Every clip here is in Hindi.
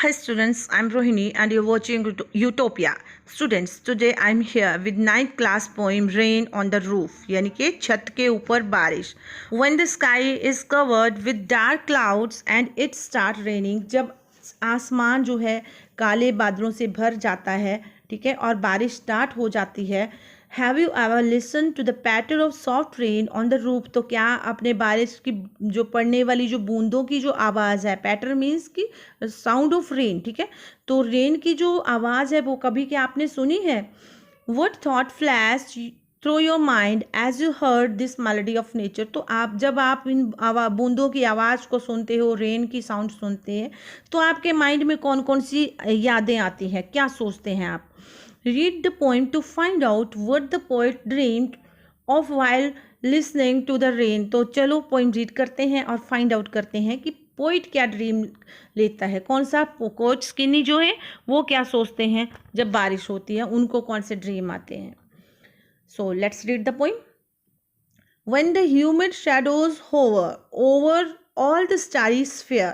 Hi students, I'm Rohini and you're watching Utopia. Students, today I'm here with 9th class poem Rain on the Roof यानी कि छत के ऊपर बारिश. When the sky is covered with dark clouds and it start raining, जब आसमान जो है काले बादलों से भर जाता है, ठीक है, और बारिश स्टार्ट हो जाती है. Have you ever listen to the patter of soft rain on the roof. तो क्या आपने बारिश की जो पड़ने वाली जो बूंदों की जो आवाज़ है, पैटर मीन्स की साउंड ऑफ रेन, ठीक है, तो रेन की जो आवाज़ है वो कभी क्या आपने सुनी है. What thought flash through your mind as you heard this melody of nature. तो आप जब आप इन बूंदों की आवाज़ को सुनते हो, रेन की साउंड सुनते हैं, तो आपके माइंड में कौन कौन सी यादें आती हैं, क्या सोचते हैं आप. Read the poem to find out what the poet dreamed of while listening to the rain. तो चलो पोइम रीड करते हैं और फाइंड आउट करते हैं कि पोइट क्या ड्रीम लेता है, कौन सा कोच स्किनी जो है वो क्या सोचते हैं जब बारिश होती है, उनको कौन से ड्रीम आते हैं. So let's read the poem. When the humid shadows hover over all the starry sphere.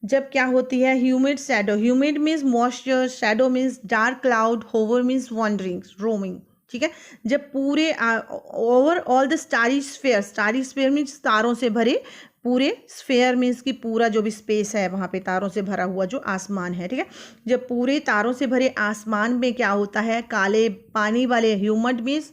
जब क्या होती है humid shadow, humid means moisture, shadow means dark cloud, hover means wandering, roaming, ठीक है. जब पूरे over all the starry sphere means तारों से भरे पूरे, स्फेयर मीन्स की पूरा जो भी स्पेस है वहाँ पे तारों से भरा हुआ जो आसमान है, ठीक है. जब पूरे तारों से भरे आसमान में क्या होता है, काले पानी वाले, ह्यूमिड मीन्स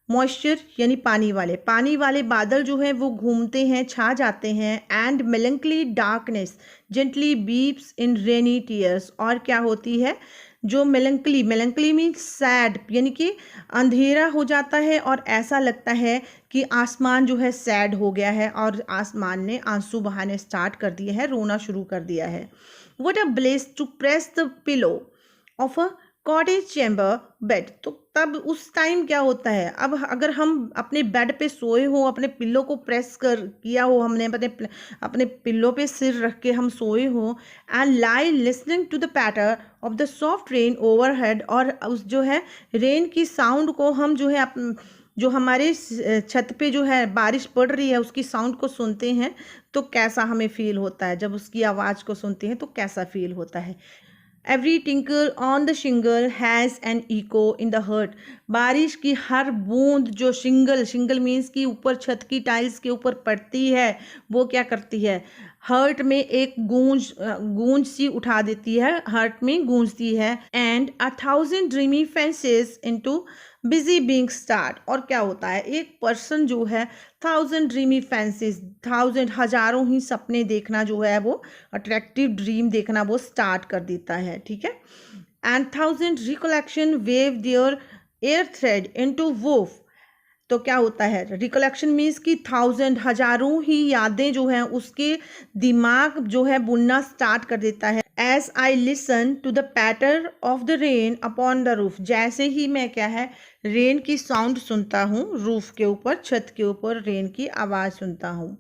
मॉइस्चर यानी पानी वाले बादल जो है वो घूमते हैं, छा जाते हैं. And melancholy darkness gently beeps in rainy tears. और क्या होती है, जो मेलंकली मीन्स सैड यानी कि अंधेरा हो जाता है और ऐसा लगता है कि आसमान जो है सैड हो गया है और आसमान ने आंसू बहाने स्टार्ट कर दिए हैं, रोना शुरू कर दिया है. What a bless to press the pillow of a cottage chamber bed. तो तब उस टाइम क्या होता है, अब अगर हम अपने बेड पे सोए हो, अपने पिल्लो को प्रेस कर किया हो, हमने अपने पिल्लो पे सिर रख के हम सोए हो, and lie listening to the patter of the soft rain overhead. और उस जो है रेन की साउंड को हम जो है जो हमारे छत पे जो है बारिश पड़ रही है उसकी साउंड को सुनते हैं, तो कैसा हमें फील होता है, जब उसकी आवाज़ को सुनते हैं तो कैसा फील होता है. Every tinkle on the shingle has an echo in the heart. बारिश की हर बूंद जो शिंगल मीन्स की ऊपर छत की टाइल्स के ऊपर पड़ती है, वो क्या करती है, हर्ट में एक गूंज सी उठा देती है, हर्ट में गूंजती है. And 1,000 dreamy fences into busy being start. और क्या होता है, एक पर्सन जो है 1,000 ड्रीमी फैंसीज, 1,000 हजारों ही सपने देखना जो है वो अट्रैक्टिव ड्रीम देखना वो स्टार्ट कर देता है, ठीक है. And 1,000 recollection wave their air thread into woof. तो क्या होता है, रिकलेक्शन मीन्स की 1,000 हजारों ही यादें जो हैं उसके दिमाग जो है बुनना स्टार्ट कर देता है. As I listen to the patter of the rain upon the roof. जैसे ही मैं क्या है रेन की साउंड सुनता हूँ, रूफ के ऊपर, छत के ऊपर रेन की आवाज़ सुनता हूँ.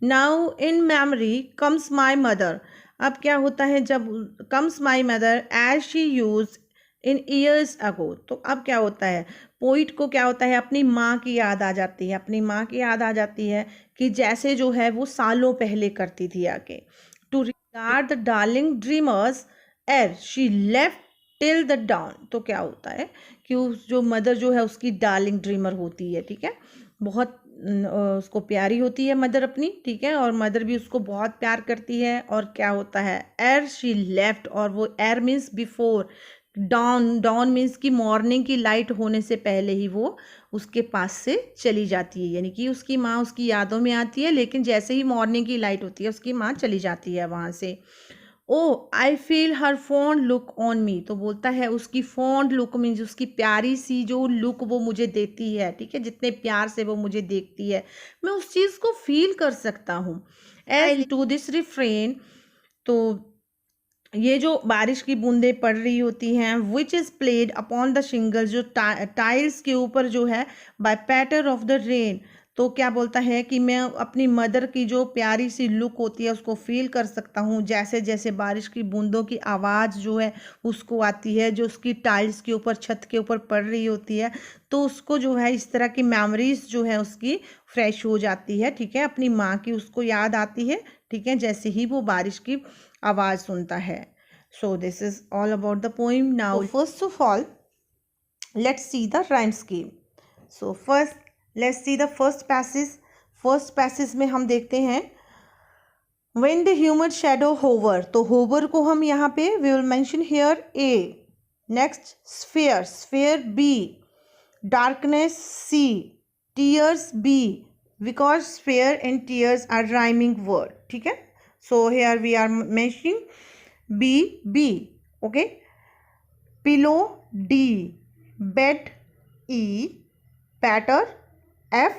Now in memory comes my mother. अब क्या होता है, जब comes my mother as she use in years ago. तो अब क्या होता है, पोइट को क्या होता है, अपनी माँ की याद आ जाती है, अपनी माँ की याद आ जाती है कि जैसे जो है वो सालों पहले करती थी आके. To regard the darling dreamers ere she left till the dawn. तो क्या होता है कि उस जो मदर जो है उसकी डार्लिंग ड्रीमर होती है, ठीक है, बहुत उसको प्यारी होती है मदर अपनी, ठीक है, और मदर भी उसको बहुत प्यार करती है. और क्या होता है, एर शी लेफ्ट, और वो एर मीन्स बिफोर, डॉन मीन्स की मॉर्निंग की लाइट होने से पहले ही वो उसके पास से चली जाती है, यानी कि उसकी माँ उसकी यादों में आती है, लेकिन जैसे ही मॉर्निंग की लाइट होती है उसकी माँ चली जाती है वहाँ से. Oh I feel her fond look on me. तो बोलता है उसकी फॉन्ड लुक मीन्स उसकी प्यारी सी जो लुक वो मुझे देती है, ठीक है, जितने प्यार से वो मुझे देखती है, मैं उस चीज़ को फील कर सकता हूँ. As to this refrain. तो ये जो बारिश की बूंदें पड़ रही होती हैं, which is played upon the shingle, जो टाइल्स के ऊपर जो है, by patter of the rain. तो क्या बोलता है कि मैं अपनी मदर की जो प्यारी सी लुक होती है उसको फील कर सकता हूँ, जैसे जैसे बारिश की बूंदों की आवाज़ जो है उसको आती है, जो उसकी टाइल्स के ऊपर, छत के ऊपर पड़ रही होती है, तो उसको जो है इस तरह की मेमोरीज जो है उसकी फ्रेश हो जाती है, ठीक है, अपनी माँ की उसको याद आती है, ठीक है, जैसे ही वो बारिश की आवाज़ सुनता है. So this is all about the poem. Now, first of all, let's see the rhyme scheme. So first, let's see the first passage. First passage में हम देखते हैं when the human shadow hover. तो hover को हम यहाँ पे we will mention here A. Next, sphere, sphere B. Darkness C. Tears B. Because sphere and tears are rhyming word. ठीक है. So here we are mentioning B. Okay. Pillow D. Bed E. Patter F.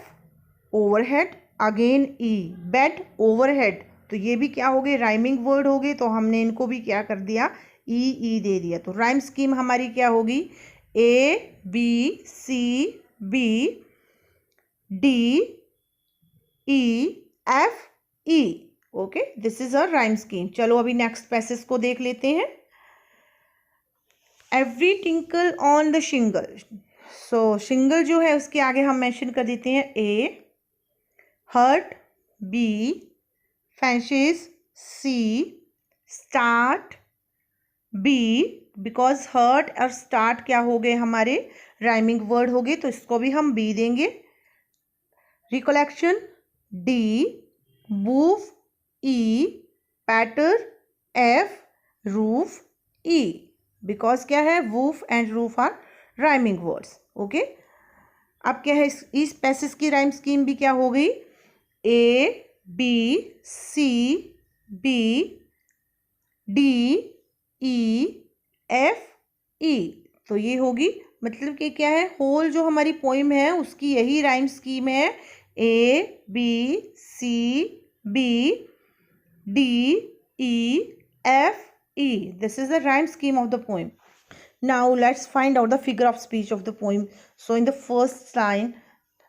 Overhead again E. Bed overhead. तो ये भी क्या हो गए, राइमिंग वर्ड हो गए, तो हमने इनको भी क्या कर दिया, ई दे दिया. तो राइम स्कीम हमारी क्या होगी, A B C B D E F E. Okay, this is a rhyme scheme. चलो अभी नेक्स्ट पैसेज को देख लेते हैं. Every tinkle on the shingle. So shingle जो है उसके आगे हम मेंशन कर देते हैं A. Hurt B. Fancies C. Start B. Because hurt और स्टार्ट क्या हो गए, हमारे राइमिंग वर्ड हो गए, तो इसको भी हम B देंगे. Recollection D. Woof E. Patter F. Roof E. Because क्या है, woof and roof are rhyming words. Okay, अब क्या है, इस पैसेज की राइम स्कीम भी क्या हो गई, A B C B D E F E. तो ये होगी, मतलब कि क्या है, होल जो हमारी पोइम है उसकी यही राइम स्कीम है, A B C B D E F E. This is the rhyme scheme of the poem. Now let's find out the figure of speech of the poem. So in the first line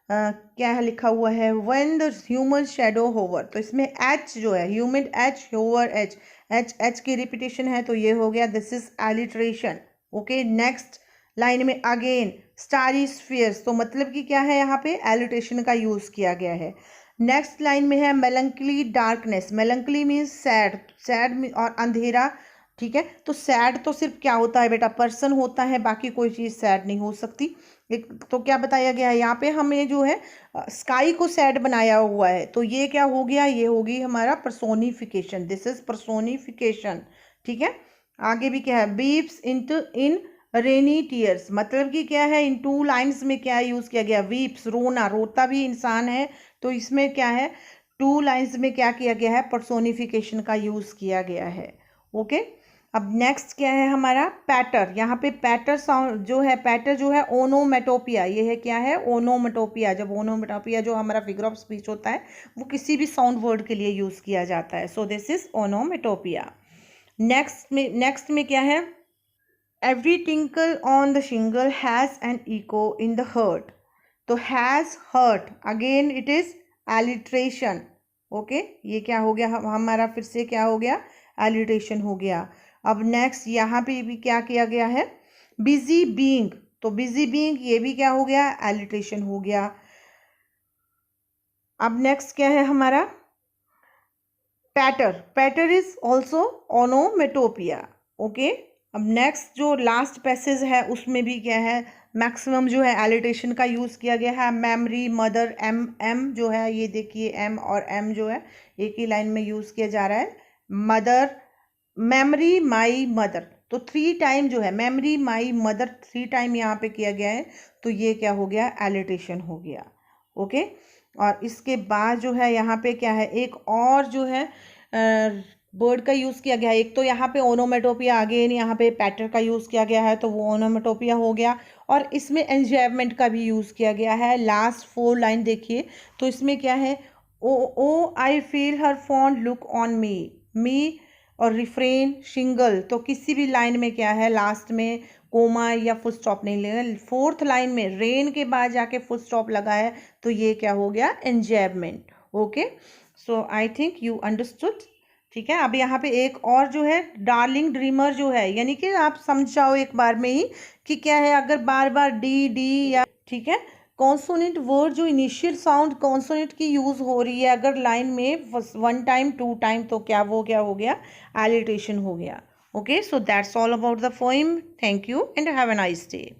क्या है लिखा हुआ है, when the human shadow hover. तो इसमें H जो है, human H, hover H की रिपीटेशन है, तो ये हो गया, this is alliteration. Okay, next line में अगेन स्टारी स्फीयर्स, तो मतलब कि क्या है, यहाँ पे alliteration का यूज किया गया है. नेक्स्ट लाइन में है melancholy darkness. melancholy means sad और अंधेरा. ठीक है, तो सैड तो सिर्फ क्या होता है बेटा, पर्सन होता है, बाकी कोई चीज़ सैड नहीं हो सकती. एक तो क्या बताया गया है यहाँ पे, हमें जो है स्काई को सैड बनाया हुआ है, तो ये क्या हो गया, ये होगी हमारा पर्सोनिफिकेशन. This is personification. ठीक है, आगे भी क्या है, बीप्स इन रेनी टीयर्स, मतलब कि क्या है, इन टू लाइन्स में क्या यूज़ किया गया, वीप्स रोना, रोता भी इंसान है, तो इसमें क्या है, टू लाइन्स में क्या किया गया है, पर्सोनिफिकेशन का यूज़ किया गया है. ओके, अब नेक्स्ट क्या है हमारा, पैटर. यहाँ पे पैटर साउंड जो है, पैटर जो है ओनोमेटोपिया, ये है क्या है, ओनोमेटोपिया. जब ओनोमेटोपिया जो हमारा फिगर ऑफ स्पीच होता है वो किसी भी साउंड वर्ड के लिए यूज़ किया जाता है. So this is onomatopoeia. Next में क्या है, every tinkle on the shingle has an echo in the heart. तो has heart, again it is alliteration. Okay, ये क्या हो गया हमारा, फिर से क्या हो गया, एलिट्रेशन हो गया. अब नेक्स्ट यहाँ पे भी क्या किया गया है, बिजी बीइंग, तो बिजी बीइंग ये भी क्या हो गया, एलिट्रेशन हो गया. अब नेक्स्ट क्या है हमारा, पैटर. पैटर इज ऑल्सो ओनोमेटोपिया. ओके, अब नेक्स्ट जो लास्ट पैसेज है उसमें भी क्या है, मैक्सिमम जो है एलिट्रेशन का यूज़ किया गया है. मेमरी, मदर, एम जो है, ये देखिए एम और एम जो है एक ही लाइन में यूज़ किया जा रहा है. मदर, मेमरी, माई, मदर, तो 3 टाइम जो है मेमरी, माई, मदर 3 टाइम यहाँ पे किया गया है, तो ये क्या हो गया, एलिट्रेशन हो गया. ओके, और इसके बाद जो है यहाँ पे क्या है, एक और जो है वर्ड का यूज़ किया गया है. एक तो यहाँ पे ओनोमेटोपिया, अगेन यहाँ पे पैटर का यूज़ किया गया है, तो वो ओनोमेटोपिया हो गया. और इसमें एंजॉयमेंट का भी यूज़ किया गया है. लास्ट 4 लाइन देखिए, तो इसमें क्या है, oh I feel her fond look on me और रिफ्रेन शिंगल, तो किसी भी लाइन में क्या है, लास्ट में कोमा या फुल स्टॉप नहीं लेना. 4th लाइन में रेन के बाद जाके फुल स्टॉप लगा है, तो ये क्या हो गया, enjoyment. Okay, so I think you understood. ठीक है, अब यहाँ पे एक और जो है, डार्लिंग ड्रीमर जो है, यानी कि आप समझ जाओ एक बार में ही कि क्या है, अगर बार बार डी या, ठीक है, कॉन्सोनेंट वर्ड जो इनिशियल साउंड कॉन्सोनेंट की यूज़ हो रही है, अगर लाइन में 1 टाइम 2 टाइम, तो क्या वो क्या हो गया, एलिट्रेशन हो गया. Okay, so that's all about the poem. Thank you and have a nice day.